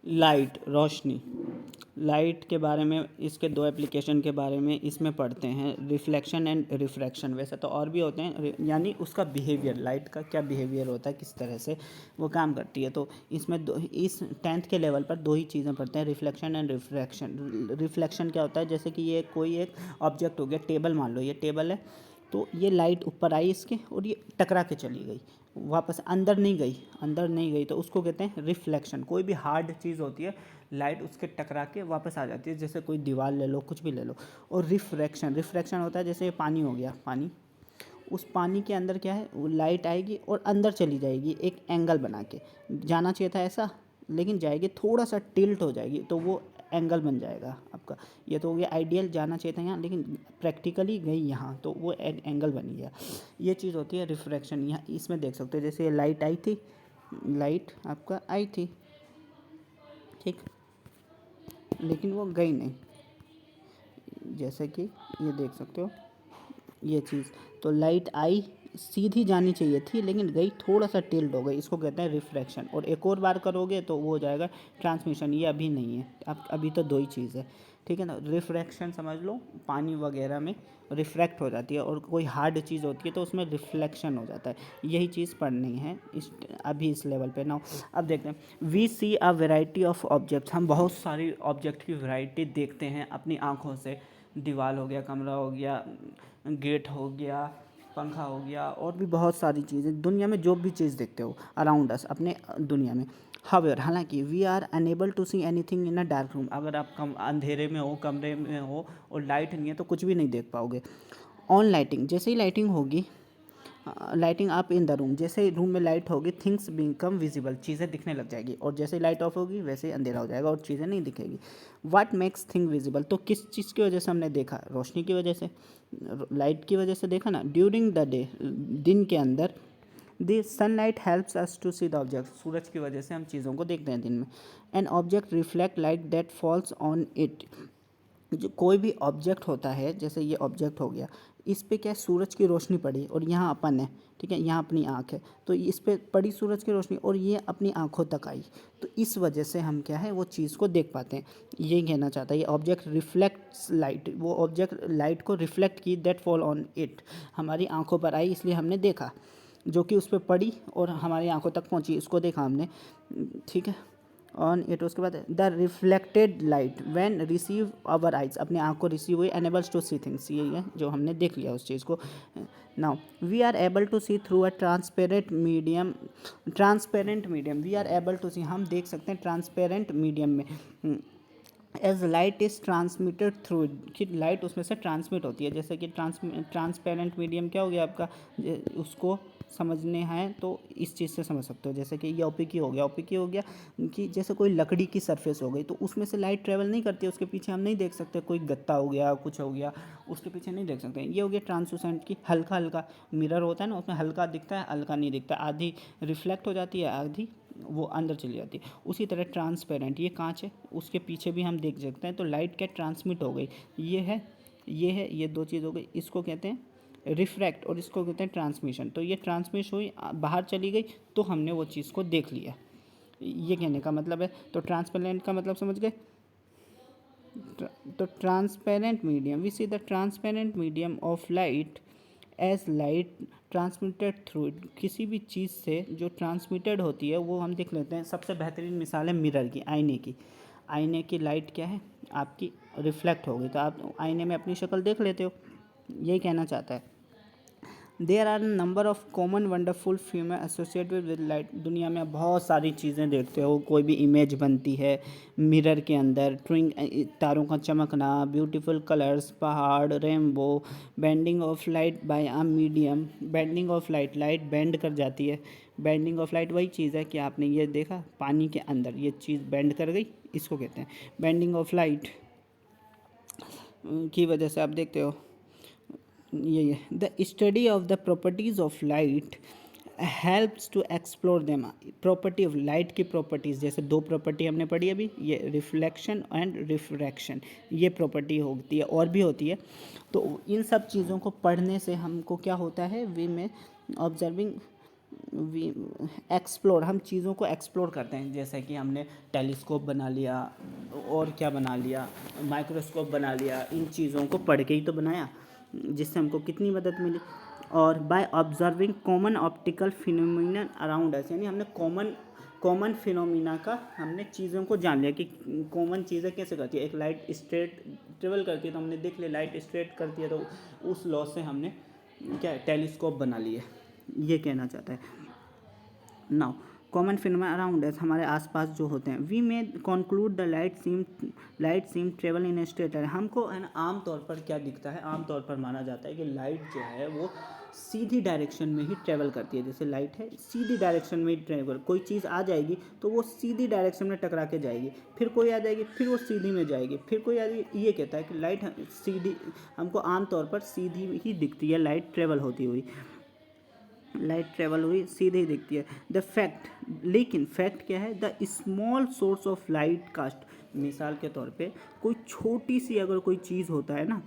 Light, रोशनी। Light के बारे में, इसके दो एप्लीकेशन के बारे में इसमें पढ़ते हैं, रिफ्लेक्शन एंड रिफ्रैक्शन। वैसे तो और भी होते हैं, यानी उसका बिहेवियर, लाइट का क्या बिहेवियर होता है, किस तरह से वो काम करती है। तो इसमें इस 10th के लेवल पर दो ही चीज़ें पढ़ते हैं, रिफ्लेक्शन एंड रिफ्रैक्शन। रिफ्लेक्शन क्या होता है, जैसे कि ये कोई एक ऑब्जेक्ट हो गया, टेबल मान लो, ये टेबल है, तो ये लाइट ऊपर आई इसके और ये टकरा के चली गई, वापस अंदर नहीं गई, तो उसको कहते हैं रिफ्लेक्शन। कोई भी हार्ड चीज़ होती है, लाइट उसके टकरा के वापस आ जाती है, जैसे कोई दीवार ले लो, कुछ भी ले लो। और रिफ्रैक्शन होता है, जैसे पानी हो गया, पानी, उस पानी के अंदर क्या है, वो लाइट आएगी और अंदर चली जाएगी एक एंगल बना के। जाना चाहिए था ऐसा, लेकिन जाएगी, थोड़ा सा टिल्ट हो जाएगी, तो वो एंगल बन जाएगा आपका। ये तो हो गया आइडियल, जाना चाहिए था यहाँ, लेकिन प्रैक्टिकली गई यहाँ, तो वो एंगल बन गया। ये चीज़ होती है रिफ्रैक्शन। यहाँ इसमें देख सकते हो, जैसे ये लाइट आई थी, लाइट आपका आई थी, ठीक, लेकिन वो गई नहीं, जैसे कि ये देख सकते हो ये चीज़। तो लाइट आई, सीधी जानी चाहिए थी, लेकिन गई, थोड़ा सा टिल्ट हो गई, इसको कहते हैं रिफ्रैक्शन। और एक और बार करोगे तो वो हो जाएगा ट्रांसमिशन। ये अभी नहीं है, अब अभी तो दो ही चीज़ है, ठीक है ना। रिफ्रैक्शन समझ लो, पानी वगैरह में रिफ्रैक्ट हो जाती है, और कोई हार्ड चीज़ होती है तो उसमें रिफ्लेक्शन हो जाता है। यही चीज़ पढ़नी है अभी इस लेवल पे ना। अब देखते हैं, we see a variety of objects. हम बहुत सारी ऑब्जेक्ट की वैरायटी देखते हैं अपनी आँखों से। दीवार हो गया, कमरा हो गया, गेट हो गया, पंखा हो गया, और भी बहुत सारी चीज़ें दुनिया में, जो भी चीज़ देखते हो अराउंड अस, अपने दुनिया में। हावेवर, हालांकि we are unable to see anything in a dark room. अगर आप अंधेरे में हो, कमरे में हो और लाइट नहीं है, तो कुछ भी नहीं देख पाओगे। ऑन लाइटिंग, जैसे ही लाइटिंग होगी, lighting up in the room, जैसे ही रूम में लाइट होगी, थिंग्स बिकम विजिबल, चीज़ें दिखने लग जाएगी। और जैसे ही लाइट ऑफ होगी, वैसे ही अंधेरा हो जाएगा और चीज़ें नहीं दिखेगी। व्हाट मेक्स थिंग विजिबल, तो किस चीज़ की वजह से हमने देखा, रोशनी की वजह से, लाइट की वजह से देखा ना। ड्यूरिंग द डे, दिन के अंदर, the sunlight helps us to see the object, सूरज की वजह से हम चीज़ों को देखते हैं दिन में। An object reflect light that falls on it, जो कोई भी ऑब्जेक्ट होता है, जैसे ये ऑब्जेक्ट हो गया, इस पे क्या है, सूरज की रोशनी पड़ी, और यहाँ अपन है, ठीक है, यहाँ अपनी आँख है, तो इस पे पड़ी सूरज की रोशनी और ये अपनी आँखों तक आई, तो इस वजह से हम क्या है, वो चीज़ को देख पाते हैं। ये कहना चाहता है, ये ऑब्जेक्ट रिफ्लेक्ट्स लाइट, वो ऑब्जेक्ट लाइट को रिफ्लेक्ट की, दैट फॉल ऑन इट, हमारी आँखों पर आई, इसलिए हमने देखा, जो कि उस पर पड़ी और हमारी आँखों तक पहुँची, इसको देखा हमने, ठीक है, ऑन इट। उसके बाद the reflected light when receive our eyes, अपने आँख को रिसीव हुई, एनेबल्स टू सी थिंग्स, यही है जो हमने देख लिया उस चीज़ को। Now we are able to see through a transparent medium, we are able to see, हम देख सकते हैं ट्रांसपेरेंट मीडियम में। As light is transmitted through, कि लाइट उसमें से ट्रांसमिट होती है, जैसे कि ट्रांसपेरेंट मीडियम क्या हो गया आपका, उसको समझने हैं तो इस चीज़ से समझ सकते हो। जैसे कि ये ओपिकी हो गया कि जैसे कोई लकड़ी की सरफेस हो गई, तो उसमें से लाइट ट्रेवल नहीं करती है, उसके पीछे हम नहीं देख सकते, कोई गत्ता हो गया, कुछ हो गया, उसके पीछे नहीं देख सकते। ये हो गया ट्रांसलूसेंट, की हल्का हल्का मिरर होता है ना, उसमें हल्का दिखता है, हल्का नहीं दिखता, आधी रिफ्लेक्ट हो जाती है, आधी वो अंदर चली जाती है। उसी तरह ट्रांसपेरेंट, ये कांच है, उसके पीछे भी हम देख सकते हैं, तो लाइट क्या ट्रांसमिट हो गई, ये दो चीज़ हो गई, इसको कहते हैं रिफ्रैक्ट और इसको कहते हैं ट्रांसमिशन। तो ये ट्रांसमिशन हुई, बाहर चली गई, तो हमने वो चीज़ को देख लिया, ये कहने का मतलब है। तो ट्रांसपेरेंट का मतलब समझ गए। तो transparent medium, we see the transparent medium of light as light transmitted through it, किसी भी चीज़ से जो ट्रांसमिटेड होती है वो हम देख लेते हैं। सबसे बेहतरीन मिसाल है मिरर की, आईने की लाइट क्या है आपकी, रिफ्लेक्ट हो गई, तो आप आईने में अपनी शक्ल देख लेते हो, यही कहना चाहता है। There are number of common wonderful film associated with light, दुनिया में बहुत सारी चीज़ें देखते हो, कोई भी इमेज बनती है मिरर के अंदर, ट्विंग, तारों का चमकना, ब्यूटीफुल कलर्स, पहाड़, rainbow, bending of light bye a medium, bending of light, light bend कर जाती है, बेंडिंग ऑफ लाइट वही चीज़ है कि आपने ये देखा पानी के अंदर ये चीज़ बेंड कर गई, इसको कहते हैं बेंडिंग ऑफ लाइट की वजह से आप देखते हो। ये the study of the properties of light helps to explore them, property of light की प्रॉपर्टीज़, जैसे दो प्रॉपर्टी हमने पढ़ी अभी, ये रिफ्लेक्शन एंड रिफ्रैक्शन, ये प्रॉपर्टी होती है, और भी होती है। तो इन सब चीज़ों को पढ़ने से हमको क्या होता है, वे में ऑब्जर्विंग वी एक्सप्लोर, हम चीज़ों को एक्सप्लोर करते हैं, जैसे कि हमने टेलीस्कोप बना लिया और क्या बना लिया, माइक्रोस्कोप बना लिया, इन चीज़ों को पढ़ के ही तो बनाया, जिससे हमको कितनी मदद मिली। और by observing common optical phenomena around us, यानी हमने कॉमन फिनोमिना का हमने चीज़ों को जान लिया कि कॉमन चीज़ें कैसे करती है। एक लाइट स्ट्रेट ट्रेवल करती है तो हमने देख लिया लाइट स्ट्रेट करती है, तो उस लॉ से हमने क्या टेलीस्कोप बना लिए, ये कहना चाहता है। Now common phenomena around us, हमारे आसपास जो होते हैं। We may conclude the light seem travel in straight line, हमको है ना आम तौर पर क्या दिखता है, आम तौर पर माना जाता है कि लाइट जो है वो सीधी डायरेक्शन में ही ट्रेवल करती है। जैसे लाइट है सीधी डायरेक्शन में ही ट्रेवल, कोई चीज़ आ जाएगी तो वो सीधी डायरेक्शन में टकरा के जाएगी, फिर कोई आ जाएगी फिर वो सीधी में जाएगी, फिर कोई आ जाएगी। ये कहता है कि लाइट सीधी, हमको आमतौर पर सीधी ही दिखती है, लाइट ट्रेवल होती हुई, लाइट ट्रेवल हुई सीधे ही दिखती है। द फैक्ट, लेकिन फैक्ट क्या है, the small source of light cast, मिसाल के तौर पे कोई छोटी सी अगर कोई चीज़ होता है ना,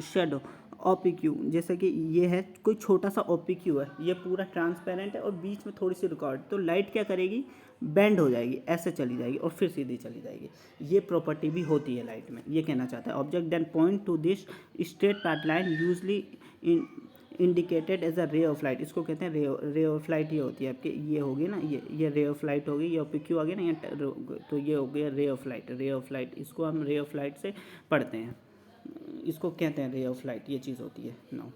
शेडो ओपीक्यू, जैसे कि ये है कोई छोटा सा ओपीक्यू है, ये पूरा ट्रांसपेरेंट है और बीच में थोड़ी सी रिकॉर्ड, तो लाइट क्या करेगी, बेंड हो जाएगी, ऐसे चली जाएगी और फिर सीधी चली जाएगी। ये प्रॉपर्टी भी होती है लाइट में, ये कहना चाहता है। Object then point to this straight path line usually indicated as a ray of light, इसको कहते हैं रे ऑफ लाइट। ये होती है आपके, ये होगी ना, ये रे ऑफ लाइट होगी, ये ओपीक्यू आ गया ना, ये तो ये हो गया रे ऑफ लाइट। रे ऑफ लाइट इसको हम रे ऑफ लाइट से पढ़ते हैं, इसको कहते हैं रे ऑफ लाइट, ये चीज़ होती है। Now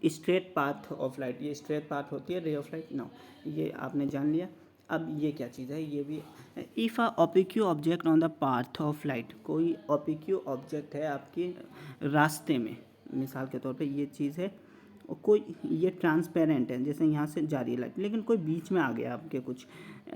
straight path of light, ये स्ट्रेट पाथ होती है रे ऑफ लाइट। नाउ ये आपने जान लिया। अब ये क्या चीज़ है, ये भी if a opaque object on the path of light, कोई ओपिक्यू ऑब्जेक्ट है आपके रास्ते में, मिसाल के तौर पे ये चीज़ है और कोई ये ट्रांसपेरेंट है, जैसे यहाँ से जा रही है लाइट, लेकिन कोई बीच में आ गया आपके कुछ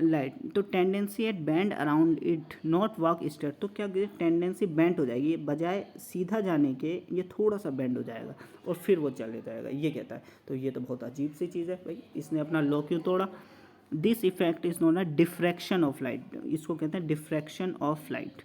लाइट, तो tendency at bend around it not walk straight, तो क्या टेंडेंसी बेंड हो जाएगी, बजाय सीधा जाने के ये थोड़ा सा बेंड हो जाएगा और फिर वो चले जाएगा, ये कहता है। तो ये तो बहुत अजीब सी चीज़ है भाई, इसने अपना लॉ क्यों तोड़ा। This effect is known a diffraction of light, इसको कहते हैं diffraction of light.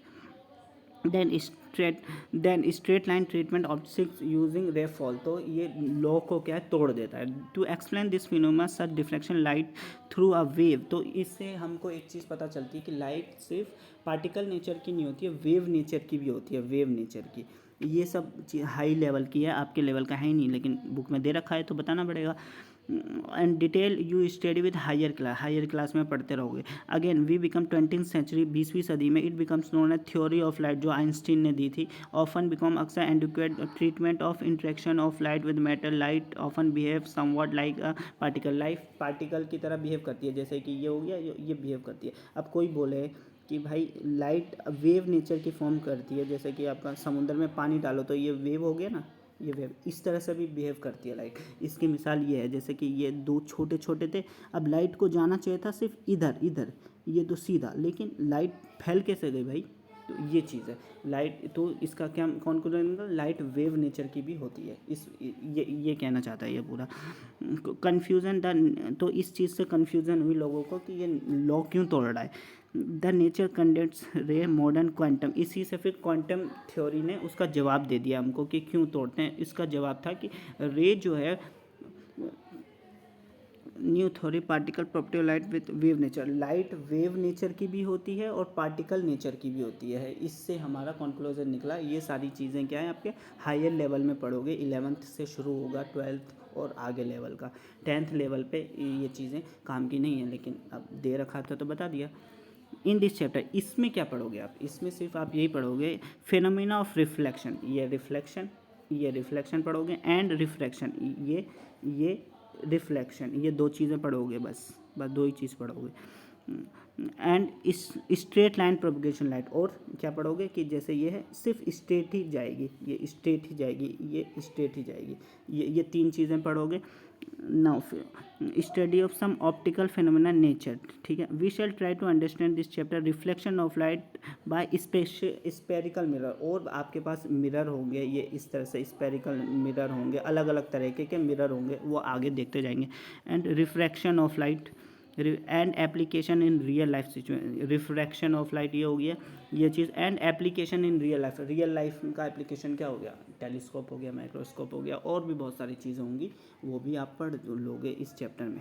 Then straight line treatment optics using ray fall, तो ये लॉ को क्या है, तोड़ देता है। To explain this phenomena such deflection light through a wave, तो इससे हमको एक चीज़ पता चलती है कि लाइट सिर्फ पार्टिकल नेचर की नहीं होती है, वेव नेचर की भी होती है, वेव नेचर की। ये सब हाई लेवल की है, आपके लेवल का है ही नहीं, लेकिन बुक में दे रखा है तो बताना पड़ेगा। And detail you study with higher class में पढ़ते रहोगे। Again we become 20th century, 20वीं सदी में, it becomes known as theory of light, जो आइंस्टीन ने दी थी। ऑफन बिकम अक्सर adequate treatment of interaction of light with matter, light often behave somewhat like a particle, light particle की तरह बिहेव करती है, जैसे कि ये हो गया, ये बिहेव करती है। अब कोई बोले कि भाई लाइट वेव नेचर की फॉर्म करती है, जैसे कि आपका समुद्र में पानी डालो तो ये वेव हो गया ना, ये वेव इस तरह से भी बिहेव करती है लाइट। इसकी मिसाल ये है, जैसे कि ये दो छोटे छोटे थे, अब लाइट को जाना चाहिए था सिर्फ इधर इधर, ये तो सीधा, लेकिन लाइट फैल कैसे गई भाई, तो ये चीज़ है लाइट। तो इसका क्या कॉन्क्लूजन निकला, लाइट वेव नेचर की भी होती है, इस ये कहना चाहता है ये पूरा। कन्फ्यूज़न द, तो इस चीज़ से कन्फ्यूज़न हुई लोगों को कि ये लॉ क्यों तोड़ रहा है। द नेचर कंडक्ट्स रे मॉडर्न क्वांटम, इसी से फिर क्वांटम थ्योरी ने उसका जवाब दे दिया हमको कि क्यों तोड़ते हैं। इसका जवाब था कि रे जो है new theory particle property light with wave nature, light wave nature की भी होती है और पार्टिकल नेचर की भी होती है। इससे हमारा कंक्लूजन निकला। ये सारी चीज़ें क्या है आपके हायर लेवल में पढ़ोगे, 11th से शुरू होगा, 12th और आगे लेवल का। 10th लेवल पे ये चीज़ें काम की नहीं है, लेकिन अब दे रखा था तो बता दिया। इन दिस चैप्टर, इसमें क्या पढ़ोगे आप, इसमें सिर्फ आप यही पढ़ोगे फिनोमेना ऑफ रिफ्लेक्शन, ये रिफ्लेक्शन पढ़ोगे, एंड रिफ्रैक्शन, ये रिफ्लेक्शन, ये दो चीज़ें पढ़ोगे, बस दो ही चीज़ पढ़ोगे। And straight line propagation light, और क्या पढ़ोगे कि जैसे ये है सिर्फ स्ट्रेट ही जाएगी, ये स्ट्रेट ही जाएगी, ये स्ट्रेट ही जाएगी, ये तीन चीज़ें पढ़ोगे। Now study of some optical phenomena nature, ठीक है। We shall try to understand this chapter reflection of light by spherical mirror, और आपके पास मिरर होंगे, ये इस तरह से स्पेरिकल मिरर होंगे, अलग अलग तरीके के मिरर होंगे, वो आगे देखते जाएंगे। And refraction of light, and application in real life situation, refraction of light ये हो गया ये चीज़, and application in real life का एप्लीकेशन क्या हो गया, टेलीस्कोप हो गया, माइक्रोस्कोप हो गया, और भी बहुत सारी चीज़ें होंगी वो भी आप पढ़ लोगे इस चैप्टर में।